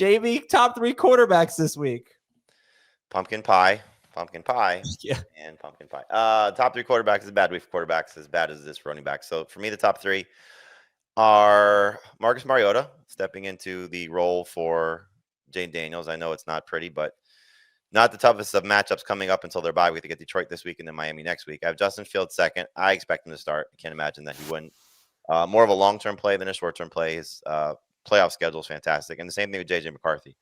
Jamey, top 3 quarterbacks this week. Pumpkin pie, Yeah. and pumpkin pie. Top 3 quarterbacks is a bad week for quarterbacks, as bad as this running back. So for me, the top 3 are Marcus Mariota stepping into the role for Jane Daniels. I know it's not pretty, but not the toughest of matchups coming up until their bye week. They get Detroit this week and then Miami next week. I have Justin Fields second. I expect him to start. I can't imagine that he wouldn't. More of a long-term play than a short-term play. His playoff schedule is fantastic. And the same thing with J.J. McCarthy.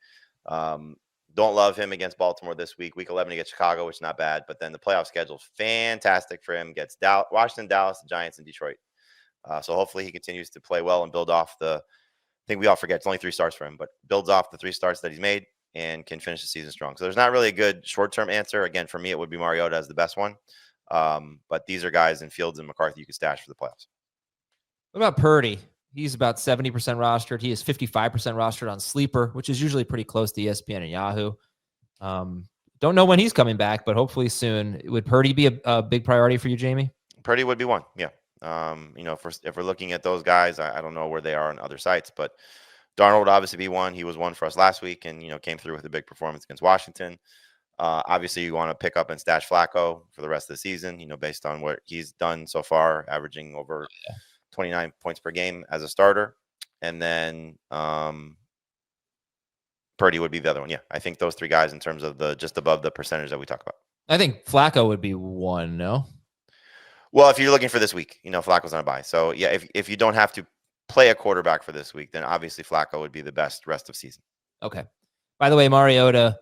Don't love him against Baltimore this week. Week 11 against Chicago, which is not bad. But then the playoff schedule is fantastic for him. Gets Washington, Dallas, the Giants, and Detroit. So hopefully he continues to play well and build off I think we all forget it's only 3 starts for him, but builds off the 3 starts that he's made and can finish the season strong. So there's not really a good short-term answer. Again, for me, it would be Mariota as the best one. But these are guys in Fields and McCarthy you could stash for the playoffs. What about Purdy? He's about 70% rostered. He is 55% rostered on Sleeper, which is usually pretty close to ESPN and Yahoo. Don't know when he's coming back, but hopefully soon. Would Purdy be a big priority for you, Jamey? Purdy would be one, yeah. If we're looking at those guys, I don't know where they are on other sites, but Darnold would obviously be one. He was one for us last week and, came through with a big performance against Washington. Obviously, you want to pick up and stash Flacco for the rest of the season, based on what he's done so far, averaging over 29 points per game as a starter. And then Purdy would be the other one. Yeah, I think those 3 guys in terms of just above the percentage that we talk about. I think Flacco would be one, no? Well, if you're looking for this week, Flacco's on a bye. So, yeah, if you don't have to play a quarterback for this week, then obviously Flacco would be the best rest of season. Okay. By the way, Mariota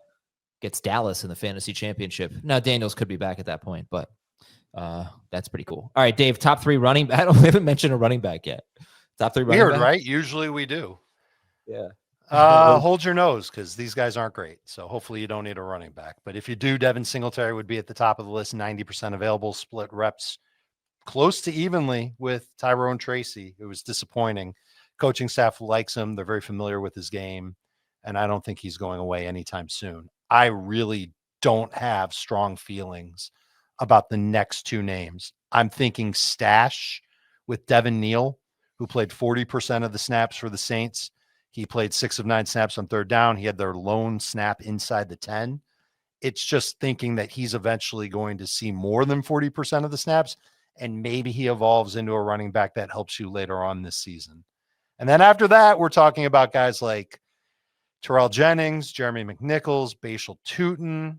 gets Dallas in the fantasy championship. Now, Daniels could be back at that point, but that's pretty cool. All right, Dave, top 3 running back. We haven't mentioned a running back yet. Top 3 running back? Right? Usually we do. Yeah. Hold your nose because these guys aren't great. So hopefully you don't need a running back. But if you do, Devin Singletary would be at the top of the list, 90% available, split reps close to evenly with Tyrone Tracy. It was disappointing. Coaching staff likes him. They're very familiar with his game. And I don't think he's going away anytime soon. I really don't have strong feelings about the next 2 names. I'm thinking stash with Devin Neal, who played 40% of the snaps for the Saints. He played 6 of 9 snaps on 3rd down. He had their lone snap inside the 10. It's just thinking that he's eventually going to see more than 40% of the snaps, and maybe he evolves into a running back that helps you later on this season. And then after that, we're talking about guys like Terrell Jennings, Jeremy McNichols, Bashal Tutin.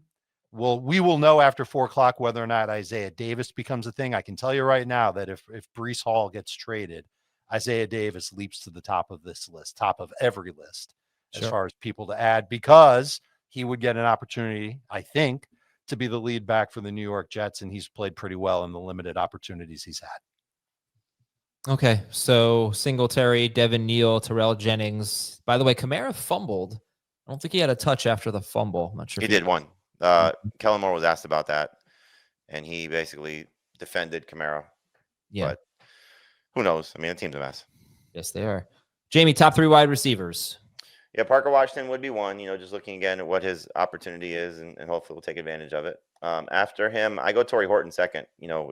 Well, we will know after 4:00 whether or not Isaiah Davis becomes a thing. I can tell you right now that if Breece Hall gets traded, Isaiah Davis leaps to the top of this list, top of every list, as far as people to add, because he would get an opportunity, I think, to be the lead back for the New York Jets, and he's played pretty well in the limited opportunities he's had. Okay, so Singletary, Devin Neal, Terrell Jennings. By the way, Kamara fumbled. I don't think he had a touch after the fumble. I'm not sure. He did one. Kellen Moore was asked about that, and he basically defended Kamara. Yeah. But who knows? I mean, the team's a mess. Yes, they are. Jamey, top 3 wide receivers. Yeah, Parker Washington would be one, just looking again at what his opportunity is, and hopefully we'll take advantage of it. After him, I go Torrey Horton second.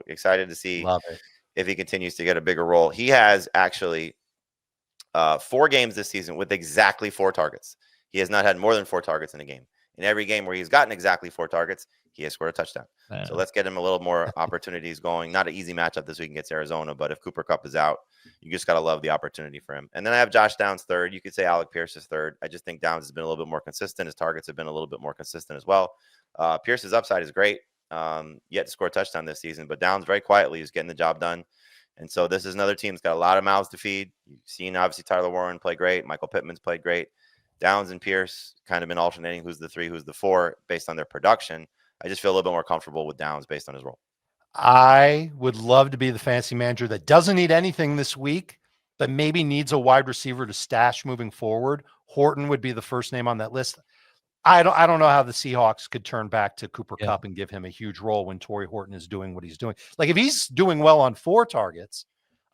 Excited to see if he continues to get a bigger role. He has actually 4 games this season with exactly 4 targets. He has not had more than 4 targets in a game. In every game where he's gotten exactly 4 targets, he has scored a touchdown. So let's get him a little more opportunities going. Not an easy matchup this week against Arizona, but if Cooper Kupp is out, you just got to love the opportunity for him. And then I have Josh Downs third. You could say Alec Pierce is third. I just think Downs has been a little bit more consistent. His targets have been a little bit more consistent as well. Pierce's upside is great. Yet to score a touchdown this season, but Downs very quietly is getting the job done. And so this is another team that's got a lot of mouths to feed. You've seen, obviously, Tyler Warren play great. Michael Pittman's played great. Downs and Pierce kind of been alternating who's the 3, who's the 4 based on their production. I just feel a little bit more comfortable with Downs based on his role. I would love to be the fantasy manager that doesn't need anything this week, but maybe needs a wide receiver to stash moving forward. Horton would be the first name on that list. I don't know how the Seahawks could turn back to Cooper Kupp and give him a huge role when Torrey Horton is doing what he's doing. Like, if he's doing well on 4 targets,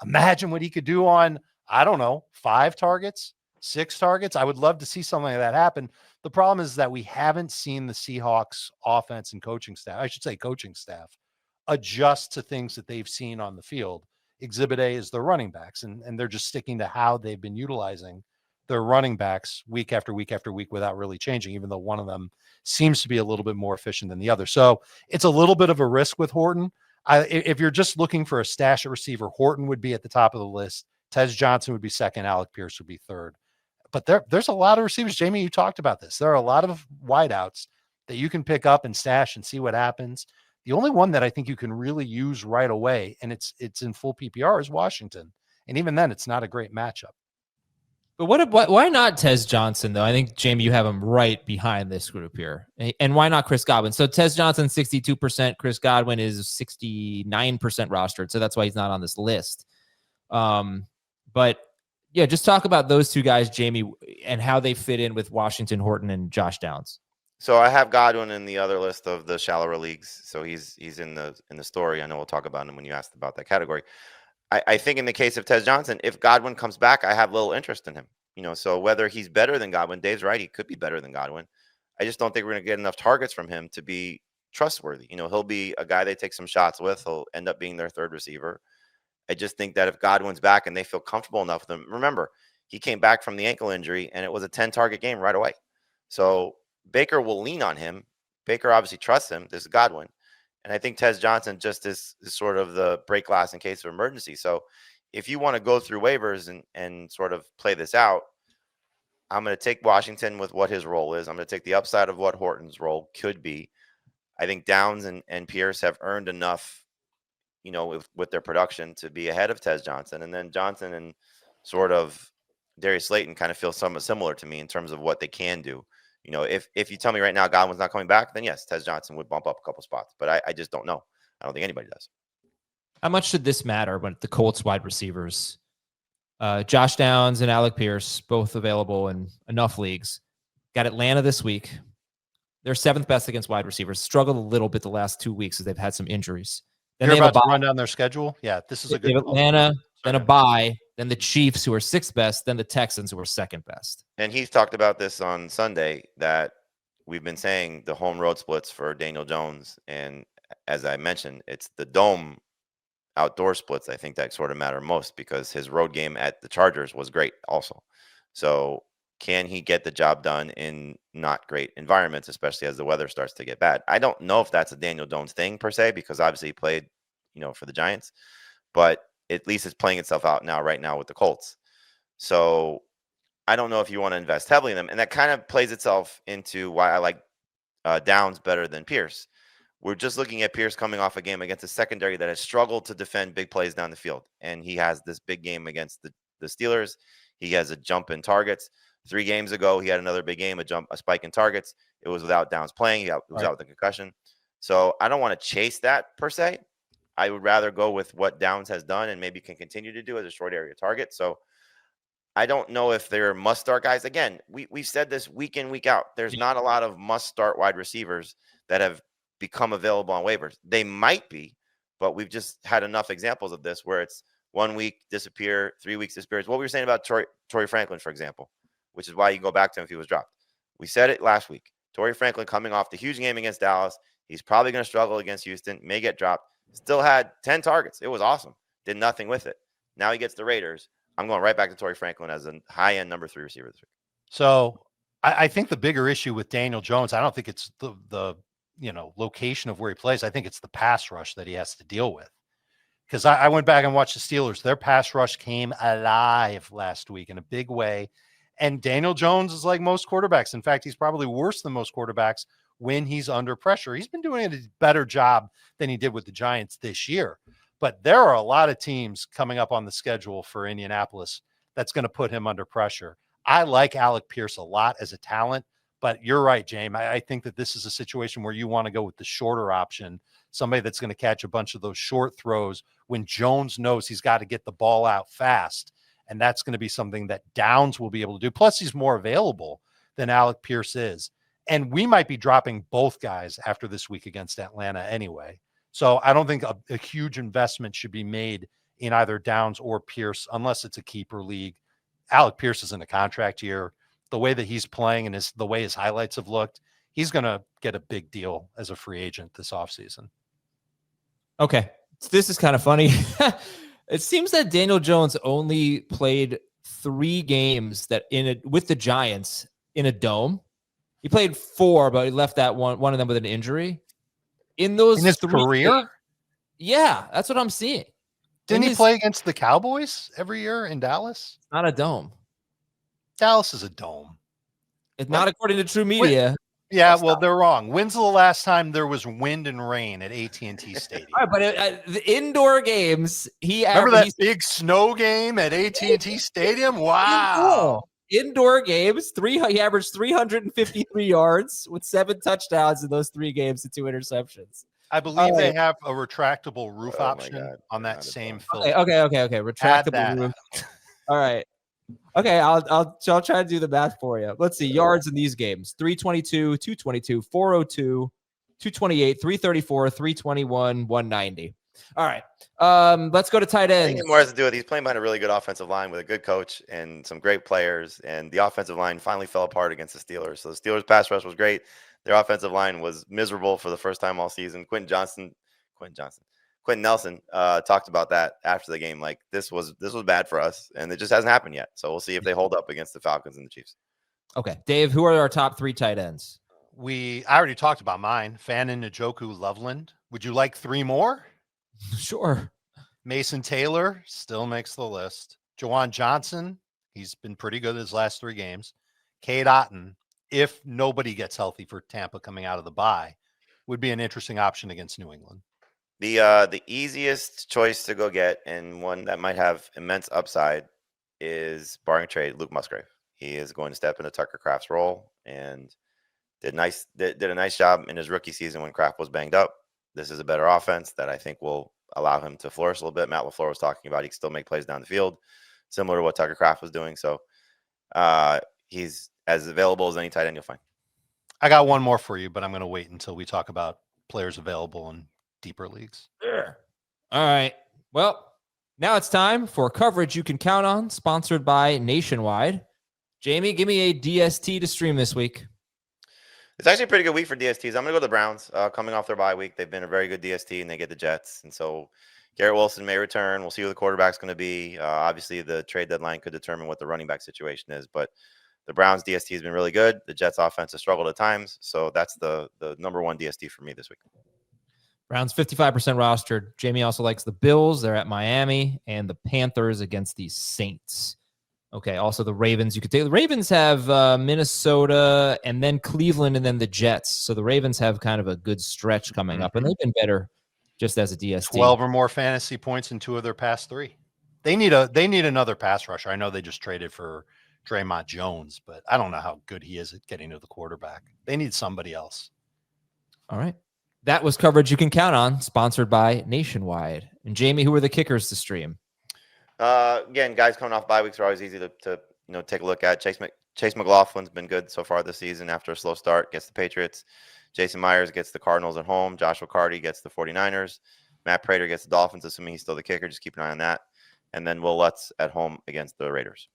imagine what he could do on, 5 targets, 6 targets. I would love to see something like that happen. The problem is that we haven't seen the Seahawks offense and coaching staff adjust to things that they've seen on the field. Exhibit A is their running backs, and they're just sticking to how they've been utilizing their running backs week after week after week without really changing, even though one of them seems to be a little bit more efficient than the other. So it's a little bit of a risk with Horton. If you're just looking for a stash at receiver, Horton would be at the top of the list. Tez Johnson would be second. Alec Pierce would be third. But there's a lot of receivers. Jamey, you talked about this. There are a lot of wideouts that you can pick up and stash and see what happens. The only one that I think you can really use right away, and it's in full PPR, is Washington. And even then, it's not a great matchup. But why not Tez Johnson, though? I think, Jamey, you have him right behind this group here. And why not Chris Godwin? So Tez Johnson, 62%. Chris Godwin is 69% rostered. So that's why he's not on this list. But, yeah, just talk about those two guys, Jamey, and how they fit in with Washington, Horton, and Josh Downs. So I have Godwin in the other list of the shallower leagues. So he's in the story. I know we'll talk about him when you asked about that category. I think in the case of Tez Johnson, if Godwin comes back, I have little interest in him. So whether he's better than Godwin, Dave's right, he could be better than Godwin. I just don't think we're going to get enough targets from him to be trustworthy. He'll be a guy they take some shots with. He'll end up being their third receiver. I just think that if Godwin's back and they feel comfortable enough with him, remember, he came back from the ankle injury and it was a 10-target game right away. So Baker will lean on him. Baker obviously trusts him. This is Godwin. And I think Tez Johnson just is sort of the break glass in case of emergency. So if you want to go through waivers and sort of play this out, I'm going to take Washington with what his role is. I'm going to take the upside of what Horton's role could be. I think Downs and Pierce have earned enough, with their production to be ahead of Tez Johnson. And then Johnson and sort of Darius Slayton kind of feel somewhat similar to me in terms of what they can do. If you tell me right now Godwin's not coming back, then yes, Tez Johnson would bump up a couple spots. But I just don't know. I don't think anybody does. How much should this matter when the Colts wide receivers, Josh Downs and Alec Pierce, both available in enough leagues, got Atlanta this week. They're seventh best against wide receivers. Struggled a little bit the last 2 weeks as they've had some injuries. Then You're about to run down their schedule? Yeah, this is a good Atlanta, then a bye, then the Chiefs, who are sixth best, then the Texans, who are second best. And he's talked about this on Sunday, that we've been saying the home road splits for Daniel Jones. And as I mentioned, it's the dome outdoor splits, I think, that sort of matter most, because his road game at the Chargers was great also. So can he get the job done in not great environments, especially as the weather starts to get bad? I don't know if that's a Daniel Jones thing per se, because obviously he played, for the Giants, but at least it's playing itself out right now with the Colts. So I don't know if you want to invest heavily in them. And that kind of plays itself into why I like Downs better than Pierce. We're just looking at Pierce coming off a game against a secondary that has struggled to defend big plays down the field. And he has this big game against the Steelers. He has a jump in targets. 3 games ago, he had another big game, a spike in targets. It was without Downs playing. It was out with the concussion. So I don't want to chase that per se. I would rather go with what Downs has done and maybe can continue to do as a short area target. So I don't know if they're must-start guys. Again, we've said this week in, week out. There's not a lot of must-start wide receivers that have become available on waivers. They might be, but we've just had enough examples of this where it's 1 week disappear, 3 weeks disappear. What we were saying about Torrey Franklin, for example, which is why you can go back to him if he was dropped. We said it last week. Torrey Franklin coming off the huge game against Dallas. He's probably going to struggle against Houston, may get dropped. Still had 10 targets. It was awesome. Did nothing with it. Now he gets the Raiders. I'm going right back to Torrey Franklin as a high-end number 3 receiver this week. So I think the bigger issue with Daniel Jones, I don't think it's the location of where he plays. I think it's the pass rush that he has to deal with. Because I went back and watched the Steelers. Their pass rush came alive last week in a big way. And Daniel Jones is like most quarterbacks. In fact, he's probably worse than most quarterbacks when he's under pressure. He's been doing a better job than he did with the Giants this year. But there are a lot of teams coming up on the schedule for Indianapolis that's going to put him under pressure. I like Alec Pierce a lot as a talent, but you're right, Jamey. I think that this is a situation where you want to go with the shorter option, somebody that's going to catch a bunch of those short throws when Jones knows he's got to get the ball out fast. And that's going to be something that Downs will be able to do. Plus, he's more available than Alec Pierce is. And we might be dropping both guys after this week against Atlanta anyway. So I don't think a huge investment should be made in either Downs or Pierce unless it's a keeper league. Alec Pierce is in a contract year. The way that he's playing and the way his highlights have looked, he's going to get a big deal as a free agent this offseason. Okay. This is kind of funny. It seems that Daniel Jones only played 3 games that with the Giants in a dome. He played 4, but he left that one of them with an injury. In those in his 3 career? games, yeah, that's what I'm seeing. Didn't he play against the Cowboys every year in Dallas? It's not a dome. Dallas is a dome. It's not according to True Media. Yeah, well, they're wrong. When's the last time there was wind and rain at AT&T Stadium? All right, but the indoor games, remember that big snow game at AT&T Stadium? Wow. Indoor games, he averaged 353 yards with 7 touchdowns in those 3 games and 2 interceptions. I believe they have a retractable roof option on that same filter. Okay. Retractable roof. All right. Okay, I'll try to do the math for you. Let's see. Yards in these games: 322, 222, 402, 228, 334, 321, 190. All right. Let's go to tight ends. I think it more has to do with he's playing behind a really good offensive line with a good coach and some great players, and the offensive line finally fell apart against the Steelers. So the Steelers' pass rush was great. Their offensive line was miserable for the first time all season. Quentin Nelson talked about that after the game. Like this was bad for us, and it just hasn't happened yet. So we'll see if they hold up against the Falcons and the Chiefs. Okay, Dave, who are our top 3 tight ends? I already talked about mine. Fannin, Njoku, Loveland. Would you like 3 more? Sure. Mason Taylor still makes the list. Juwan Johnson, he's been pretty good his last 3 games. Cade Otton, if nobody gets healthy for Tampa coming out of the bye, would be an interesting option against New England. The easiest choice to go get, and one that might have immense upside, is barring trade, Luke Musgrave. He is going to step into Tucker Kraft's role and did a nice job in his rookie season when Kraft was banged up. This is a better offense that I think will allow him to flourish a little bit. Matt LaFleur was talking about he can still make plays down the field, similar to what Tucker Kraft was doing. So he's as available as any tight end you'll find. I got one more for you, but I'm going to wait until we talk about players available in deeper leagues. Sure. All right. Well, now it's time for coverage you can count on, sponsored by Nationwide. Jamey, give me a DST to stream this week. It's actually a pretty good week for DSTs. I'm going to go to the Browns coming off their bye week. They've been a very good DST, and they get the Jets. And so Garrett Wilson may return. We'll see who the quarterback's going to be. Obviously, the trade deadline could determine what the running back situation is. But the Browns DST has been really good. The Jets offense has struggled at times. So that's the number 1 DST for me this week. Browns 55% rostered. Jamey also likes the Bills. They're at Miami, and the Panthers against the Saints. Okay, also the Ravens. You could take the Ravens have Minnesota and then Cleveland and then the Jets. So the Ravens have kind of a good stretch coming up, and they've been better just as a DST. 12 or more fantasy points in 2 of their past 3. They need another pass rusher. I know they just traded for Draymond Jones, but I don't know how good he is at getting to the quarterback. They need somebody else. All right. That was coverage you can count on, sponsored by Nationwide. And Jamey, who are the kickers to stream? Again, guys coming off bye weeks are always easy to take a look at. Chase McLaughlin's been good so far this season after a slow start. Gets the Patriots. Jason Myers gets the Cardinals at home. Joshua Carty gets the 49ers. Matt Prater gets the Dolphins, assuming he's still the kicker. Just keep an eye on that. And then Will Lutz at home against the Raiders.